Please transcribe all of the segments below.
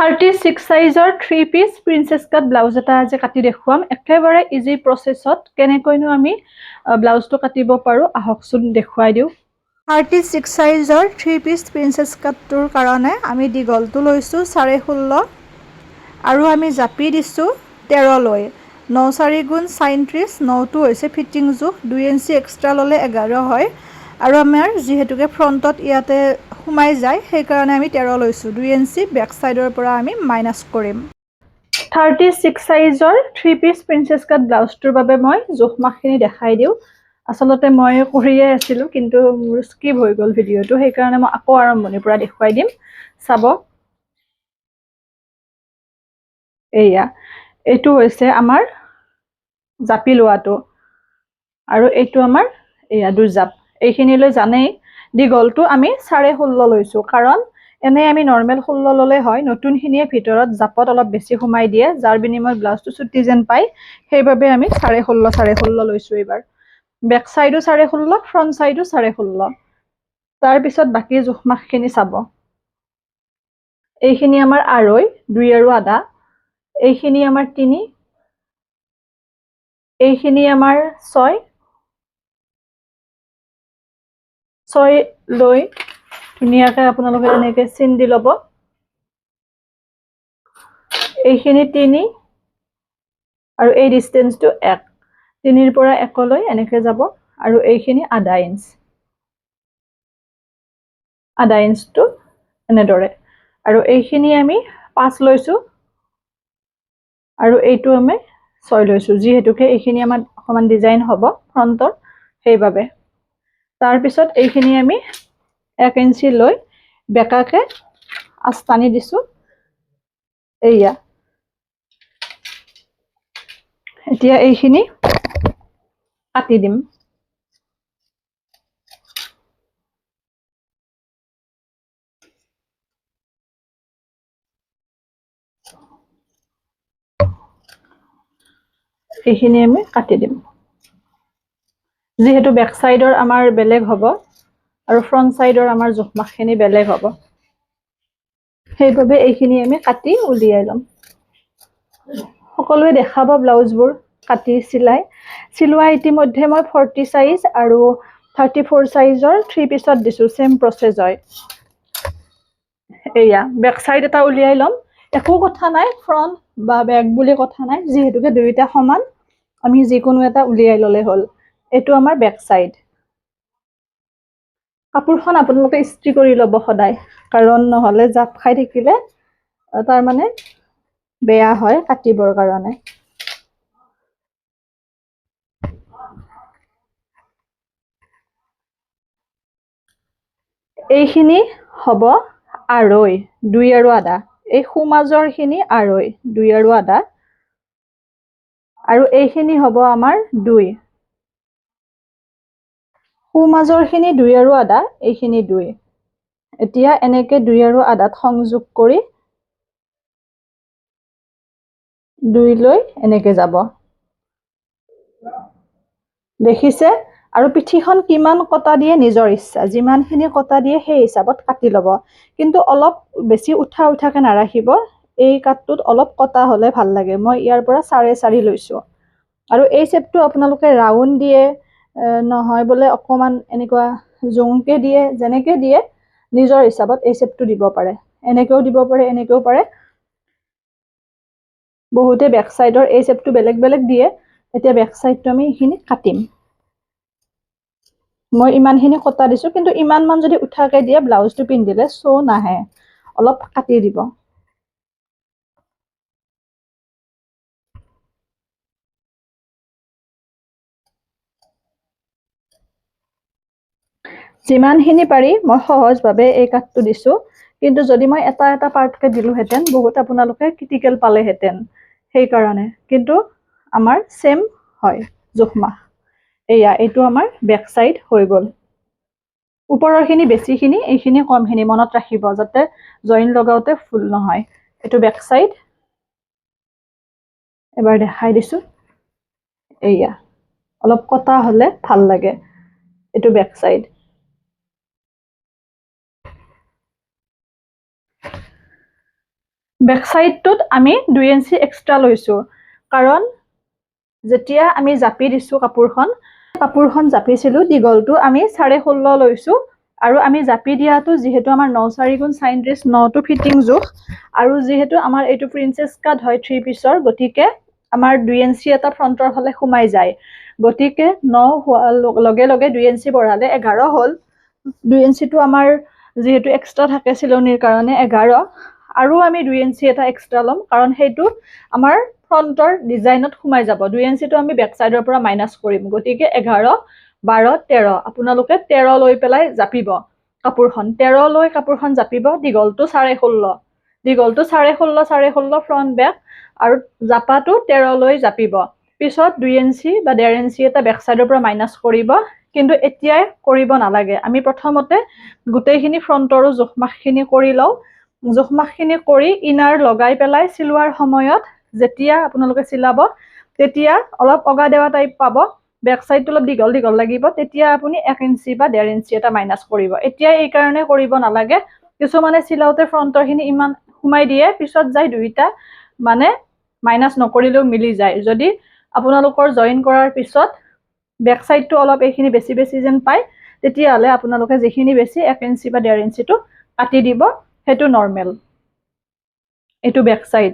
36 সাইজৰ 3 piece princess কাট blouse এটা আজি কাটি দেখুৱাম একেবাৰে ইজি প্ৰসেছত কেনেকৈনো আমি ব্লাউজটো কাটিব পাৰো আহকচোন দেখুৱাই দিও 36 সাইজৰ 3 পিস প্ৰিন্সেছ কাটৰ কাৰণে আমি দীঘলটো লৈছো 16.5 আৰু আমি জাপি দিছো 13 লৈ 9 4 গুণ 37 9টো হৈছে ফিটিং জোখ 2 ইঞ্চি এক্সট্ৰা ললে 11 হয় আৰু আমাৰ যেহেতুকে ফ্ৰন্টত ইয়াতে সোমাই যায় সেই কাৰণে আমি 13 লৈছো 2 ইঞ্চি ব্যাক সাইডৰ পৰা আমি মাইনাস কৰিম 36 সাইজৰ 3 পিস প্ৰিন্সেছ কাট ব্লাউজটোৰ বাবে মই জোখ মাখখিনি দেখাই দিও আসলতে মই কৰিয়ে আছিল কিন্তু মোৰ স্কিপ হৈ গল ভিডিওটো সেই কাৰণে মই আকৌ আৰম্ভণিৰ পৰা দেখুৱাই দিম চাব এয়া এটো হৈছে আমাৰ জাপি লোৱাটো আৰু এটো আমাৰ এয়া দুজাপ এইখিনিলৈ জানেই দীঘলটো আমি 16.5 লৈছো কাৰণ এনে আমি নৰমাল 16 ললে হয় নতুনখিনিয়ে ভিতৰত জাপত অলপ বেছি সোমাই দিয়ে যাৰ বিনিময় ব্লাউজটো ছুটি যেন পাই সেইভাবে আমি 16.5 লৈছো এবাৰ ব্যাক সাইডো 16.5 ফ্ৰন্ট সাইডো 16.5 তাৰ পিছত বাকি জোখমাখখিনি চাব এইখিনি আমাৰ আঢ়ৈ 2 আৰু আধা এইখিনি আমাৰ 3 এইখিনি আমাৰ 6 লৈ ধুনিয়াকৈ আপোনালোকে এনেকৈ চিন দি ল'ব এইখিনি 3 আৰু এই ডিসটেন্সটো 1 3 ৰ পৰা 1 লৈ এনেকৈ যাব আৰু এইখিনি আধা ইঞ্চটো এনেদৰে আৰু এইখিনি আমি 5 লৈছো আৰু এইটো আমি 6 লৈছো যেহেতুকে এইখিনি আমাৰ অকমান ডিজাইন হ'ব ফ্ৰন্টৰ সেইভাবে তাৰ পিছত এইখিনি আমি 1 ইঞ্চি লৈ বেকাকে আস্তানি দিছো এয়া এতিয়া এইখিনি কাটি দিম এইখিনি আমি কাটি দিম যেহেতু ব্যাক সাইডৰ আমাৰ বেলেগ হ'ব আৰু ফ্ৰন্ট সাইডৰ আমাৰ জোখমাখখিনি বেলেগ হ'ব সেইভাবে এইখিনি আমি কাটি উলিয়াই লম সকলোৱে দেখাব ব্লাউজবোৰ কাটি চিলোৱা ইতিমধ্যে মই 40 সাইজ আৰু 34 সাইজৰ 3 পিছত দিছো সেম প্ৰসেস হয় এয়া ব্যাক সাইড এটা উলিয়াই লম একো কথা নাই ফ্ৰন্ট বা ব্যাক বুলি কথা নাই যেহেতুকে দুইটা সমান আমি যিকোনো এটা উলিয়াই ললে হল এটো আমাৰ ব্যাক সাইড কাপোৰখন আপোনালোকে ইস্ত্ৰি কৰি ল'ব সদায় কাৰণ নহলে জাপ খাই থাকিলে তাৰ মানে বেয়া হয় কাটিবৰ কাৰণে এইখিনি হ'ব আঢ়ৈ 2 আৰু আধা এই খুমাজৰখিনি আঢ়ৈ 2 আৰু আধা আৰু এইখিনি হ'ব আমাৰ 2 খুমাজৰখিনি 2 আৰু আধা এইখিনি 2 এতিয়া এনেকে 2 আৰু আধাত সংযোগ কৰি 2 লৈ এনেকে যাব দেখিছে আৰু পিঠিখন কিমান কটা দিয়ে নিজৰ ইচ্ছা যিমানখিনি কটা দিয়ে সেই হিচাপত কাটি ল'ব কিন্তু অলপ বেছি উঠাকে নাৰাখিব এই কাটটোত অলপ কটা হলে ভাল লাগে মই ইয়াৰ পৰা 4.5 লৈছো আৰু এই শেপটো আপোনালোকে ৰাউন্ড দিয়ে নহয় বলে অকমান এনেকুৱা জংকে দিয়ে যেনেকে দিয়ে নিজৰ হিচাপত এই শেপটো দিব পাৰে এনেকেও দিব পাৰে এনেকেও পাৰে বহুতে ব্যাক সাইডৰ এই শেপটো বেলেগ দিয়ে এতিয়া ব্যাক সাইডটো আমি এইখিনি কাটিম মই ইমানখিনি কটা দিছো কিন্তু ইমান মান যদি উঠাকে দিয়ে ব্লাউজটো পিন্ধিলে শো নাহে অলপ কাটি দিব যিমানখিনি পাৰি মই সহজভাৱে এই কাটটো দিছো কিন্তু যদি মই এটা পাৰ্টকে দিলোহেতেন বহুত আপোনালোকে ক্ৰিটিকেল পালেহেতেন সেই কাৰণে কিন্তু আমাৰ সেম হয় জোখমা এয়া এইটো আমাৰ ব্যাক সাইড হৈ গল ওপৰৰখিনি বেছিখিনি এইখিনি কমখিনি মনত ৰাখিব যাতে জইন লগাওতে ফুল নহয় এইটো ব্যাক সাইড এবাৰ দেখাই দিছো এয়া অলপ কটা হলে ভাল লাগে এইটো ব্যাক সাইড বেক সাইডটোত আমি 2 ইঞ্চি এক্সট্ৰা লৈছো কাৰণ যেতিয়া আমি জাপি দিছো কাপোৰখন জাপিছিলো দীঘলটো আমি 16.5 লৈছো আৰু আমি জাপি দিয়াটো যেহেতু আমাৰ 9 4 9 ড্ৰেছ 9 টো ফিটিং জোখ আৰু যেহেতু আমাৰ এইটো প্ৰিন্সেছ কাট হয় 3 পিছৰ গতিকে আমাৰ 2 ইঞ্চি এটা ফ্ৰন্টৰ ফালে সোমাই যায় গতিকে 9 লগে লগে 2 ইঞ্চি বঢ়ালে 11 হ'ল 2 ইঞ্চিটো আমাৰ যেহেতু এক্সট্ৰা থাকে চিলনিৰ কাৰণে 11 আৰু আমি 2 ইঞ্চি এটা এক্সট্ৰা লম কাৰণ সেইটো আমাৰ ফ্ৰন্টৰ ডিজাইনত সোমাই যাব 2 ইঞ্চিটো আমি বেক সাইডৰ পৰা মাইনাস কৰিম গতিকে 11 12 13 আপোনালোকে 13 লৈ পেলাই জাপিব কাপোৰখন 13 লৈ কাপোৰখন জাপিব দীঘলটো 16.5 দীঘলটো 16.5 ফ্ৰন্ট বেক আৰু জাপাটো 13 লৈ জাপিব পিছত 2 ইঞ্চি বা 1.5 ইঞ্চি এটা বেক সাইডৰ পৰা মাইনাস কৰিব কিন্তু এতিয়াই কৰিব নালাগে আমি প্ৰথমতে গোটেইখিনি ফ্ৰন্টৰো জোখমাখখিনি কৰি লও জোখমাখখিনি কৰি ইনাৰ লগাই পেলাই সিলোৱাৰ সময়ত যেতিয়া আপোনালোকে সিলাব তেতিয়া অলপ অগা দেৱা টাইপ পাব বেক সাইডটো অলপ দীঘল লাগিব তেতিয়া আপুনি 1 ইঞ্চি বা 1.5 ইঞ্চি এটা মাইনাস কৰিব এতিয়া এই কাৰণে কৰিব নালাগে কিছুমানে সিলাওতে ফ্ৰন্টৰখিনি ইমান সোমাই দিয়ে পিছত যাই দুইটা মানে মাইনাস নকৰিলেও মিলি যায় যদি আপোনালোকৰ জয়েন কৰাৰ পিছত বেক সাইডটো অলপ এইখিনি বেছি যেন পায় তেতিয়া হলে আপোনালোকে যেখিনি বেছি 1 ইঞ্চি বা 1.5 ইঞ্চিটো কাটি দিব হেতু নরমাল এটু ব্যাক সাইড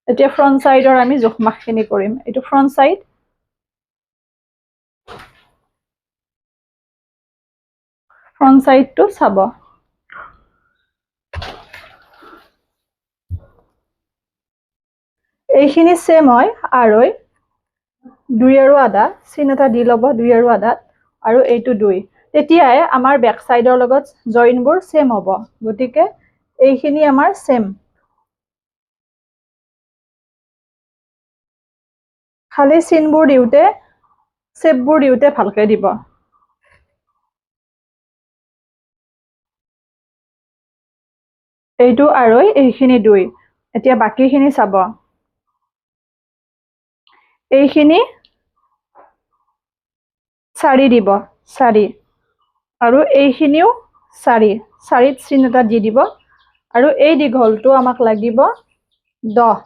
এতিয়া ফ্রন্ট সাইডৰ আমি জোখমাখখিনি কৰিম এটু ফ্ৰন্ট সাইড টু চাব এইখিনি সেম হয় আৰু 2 আৰু আধা চিন এটা দি লব 2 আৰু আধা আৰু এইটো 2 তেতিয়াই আমাৰ ব্যাক সাইডৰ লগত জয়েনবোৰ সেম হ'ব গতিকে এইখিনি আমাৰ সেম খালি চিনবোৰ দিউতে শেপবোৰ দিউতে ভালকে দিব এইটো আৰু এইখিনি 2 এতিয়া বাকিখিনি চাব এইখিনি 4 দিব 4 আৰু এইখিনিও 4 4ত চিন এটা দি দিব আৰু এই দীঘলটো আমাক লাগিব 10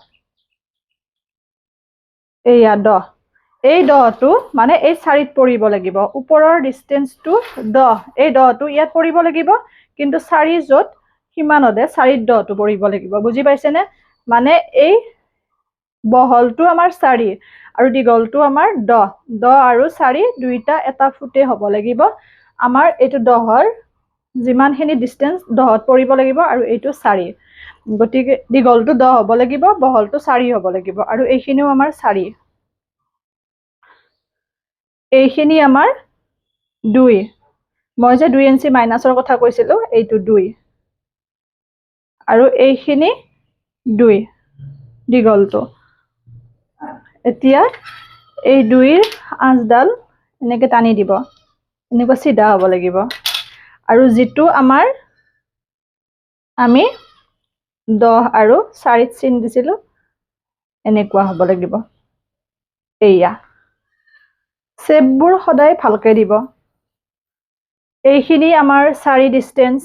এইয়া 10 এই 10টো মানে এই 4ত পৰিব লাগিব ওপৰৰ ডিসটেন্সটো 10 এই 10টো ইয়াত পৰিব লাগিব কিন্তু 4 যত কিমানode 4ত 10টো পৰিব লাগিব বুজি পাইছেনে মানে এই বহলটো আমাৰ 4 আৰু দীঘলটো আমাৰ 10 10 আৰু 4 দুইটা এটা ফুটে হ'ব লাগিব আমাৰ এটো 10ৰ যিমানখিনি ডিসটেন্স 10ত পৰিব লাগিব আৰু এইটো 4 গতিকে দীঘলটো 10 হ'ব লাগিব বহলটো 4 হ'ব লাগিব আৰু এইখিনিও আমাৰ 4 এইখিনি আমাৰ 2 মই যে 2 ইঞ্চি মাইনাসৰ কথা কৈছিলো এইটো 2 আৰু এইখিনি 2 দীঘলটো এতিয়া এই 2ৰ আঁচডাল এনেকে টানি দিব এনেকুৱা সিধা হ'ব লাগিব আৰু যেটো আমাৰ আমি 10 আৰু 4ত চিন দিছিলো এনেকুৱা হ'ব লাগিব এইয়া শেপবোৰ সদায় ভালকে দিব এইখিনি আমাৰ 4 ডিসটেন্স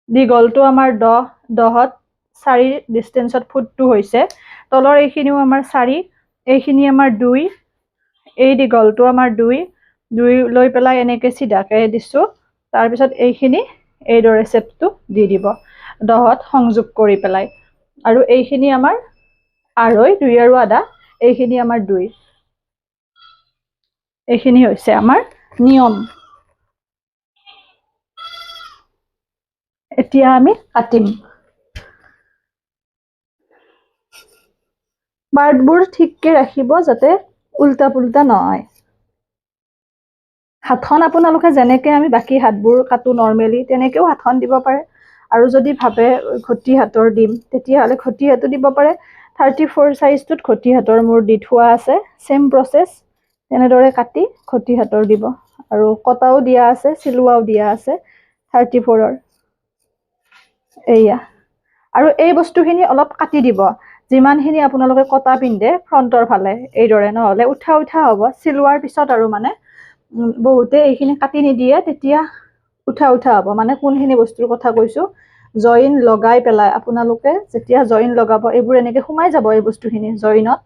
দীঘলটো আমাৰ 10ত 4 ডিসটেন্সত ফুটটো হৈছে তলৰ এইখিনিও আমাৰ 4 এইখিনি আমাৰ 2 এই দীঘলটো আমাৰ 2 লৈ পেলাই এনেকে সিধাকে দিছো তাৰ পিছত এইখিনি এই দৰে শেপটো দি দিব 10ত সংযোগ কৰি পেলাই আৰু এইখিনি আমাৰ আৰু 2 আৰু আধা এইখিনি আমাৰ 2 এইখিনি হৈছে আমাৰ নিয়ম এতিয়া আমি কাটিম পাৰ্টবোৰ ঠিককে ৰাখিব যাতে উল্টা পুল্টা নহয় হাতখন আপোনালোকে যেনেকে আমি বাকি হাতবোৰ কাটো নৰমালি তেনেকেও হাতখন দিব পাৰে আৰু যদি ভাবে ঘটি হাতৰ দিম তেতিয়া হলে ঘটি হাতও দিব পাৰে 34 সাইজটোত ঘটি হাতৰ মোৰ দি থোৱা আছে সেম প্ৰসেস তেনেদৰে কাটি ঘটি হাতৰ দিব আৰু কটাও দিয়া আছে সিলুৱাও দিয়া আছে 34ৰ এইয়া আৰু এই বস্তুখিনি অলপ কাটি দিব যিমানখিনি আপোনালোকে কটা পিন্ধে ফ্ৰন্টৰ ফালে এই দৰে নহলে উঠা হ'ব সিলুৱাৰ পিছত আৰু মানে বহুতে এইখিনি কাটি নিদিয়ে তেতিয়া উঠা হ'ব মানে কোনখিনি বস্তুৰ কথা কৈছো জইন লগাই পেলাই আপোনালোকে যেতিয়া জইন লগাব এইবোৰ এনেকে সোমাই যাব এই বস্তুখিনি জইনত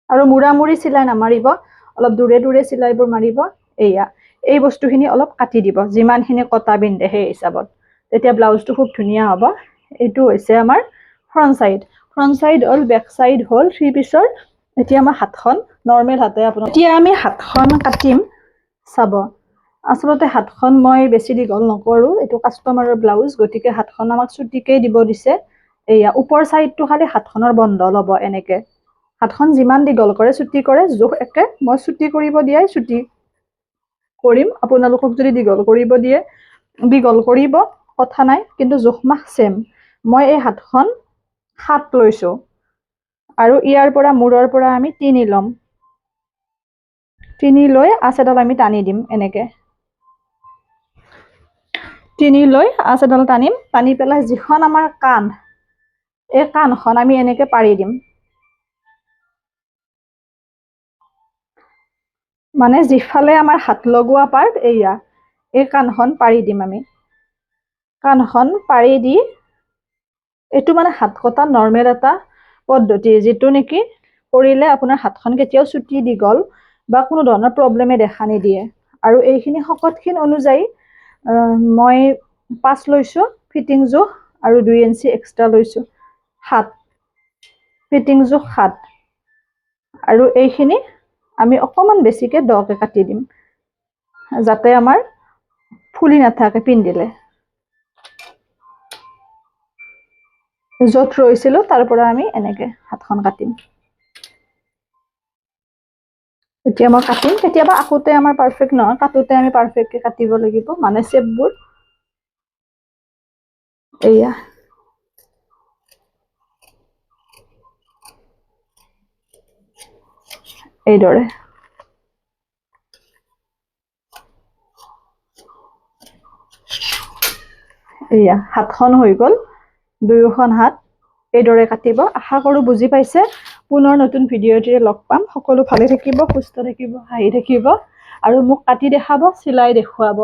আৰু মুৰামুৰি চিলাই নামাৰিব অলপ দূৰে দূৰে চিলাইবোৰ মাৰিব এয়া এই বস্তুখিনি অলপ কাটি দিব যিমানখিনি কটা বিন্ধে সেই হিচাপত তেতিয়া ব্লাউজটো খুব ধুনীয়া হ'ব এইটো হৈছে আমাৰ ফ্ৰন্ট সাইড হ'ল বেক সাইড হ'ল থ্ৰী পিছৰ এতিয়া আমাৰ হাতখন নৰ্মেল হাতে আপোনাৰ এতিয়া আমি হাতখন কাটিম চাব আসলতে হাতখন মই বেছি দীঘল নকৰো এইটো কাস্টমাৰৰ ব্লাউজ গতিকে হাতখন আমাক ছুটিকেই দিব দিছে এয়া ওপৰ সাইডটো খালি হাতখনৰ বন্ধ ল'ব এনেকে হাতখন যিমান দীঘল কৰে ছুটি কৰে জোখ একে মই ছুটি কৰিব দিয়াই ছুটি কৰিম আপোনালোকক যদি দীঘল কৰিব দিয়ে দীঘল কৰিব কথা নাই কিন্তু জোখ মাখ সেম মই এই হাতখন 7 লৈছো আৰু ইয়াৰ পৰা মূৰৰ পৰা আমি 3 লম 3 লৈ আছেডাল আমি টানি দিম এনেকে 3 লৈ আছেডাল টানিম টানি পেলাই যিখন আমাৰ কাণ এই কাণখন আমি এনেকে পাৰি দিম মানে যিফালে আমাৰ হাত লগোৱা পাৰ্ট এয়া এই কাণখন পাৰি দিম আমি কাণখন পাৰি দি এইটো মানে হাত কটা নৰ্মেল এটা পদ্ধতি যেটো নেকি কৰিলে আপোনাৰ হাতখন কেতিয়াও ছুটি দীঘল বা কোনো ধৰণৰ প্ৰব্লেমে দেখা নিদিয়ে আৰু এইখিনি শকতখিন অনুযায়ী মই 5 লৈছো ফিটিং জোখ আৰু 2 ইঞ্চি এক্সট্ৰা লৈছো 7 ফিটিং জোখ 7 আৰু এইখিনি আমি অকমান বেছিকে দকে কাটি দিম যাতে আমাৰ ফুলি নাথাকে পিন্ধিলে য'ত ৰৈছিলো তাৰ পৰা আমি এনেকে হাতখন কাটিম এতিয়া মই কাটিম কেতিয়াবা আকোতে আমাৰ পাৰফেক্ট নহয় কাটোতে আমি পাৰফেক্টলি কাটিব লাগিব মানে শেপবোৰ এয়া এইদৰে এয়া হাতখন হৈ গ'ল দুয়োখন হাত এইদৰে কাটিব আশা কৰো বুজি পাইছে পুনৰ নতুন ভিডিঅ'টিৰে লগ পাম সকলো ভালে থাকিব সুস্থ থাকিব হাঁহি থাকিব আৰু মোক কাটি দেখাব চিলাই দেখুৱাব